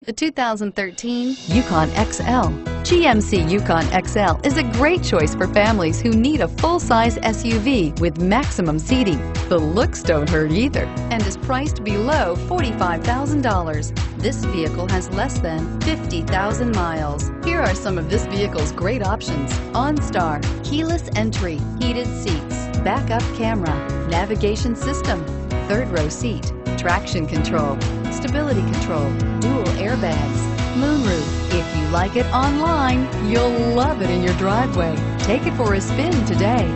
The 2013 Yukon XL. GMC Yukon XL is a great choice for families who need a full-size SUV with maximum seating. The looks don't hurt either and is priced below $45,000. This vehicle has less than 50,000 miles. Here are some of this vehicle's great options: OnStar, keyless entry, heated seats, backup camera, navigation system, third row seat, traction control, stability control, dual airbags, moonroof. If you like it online, you'll love it in your driveway. Take it for a spin today.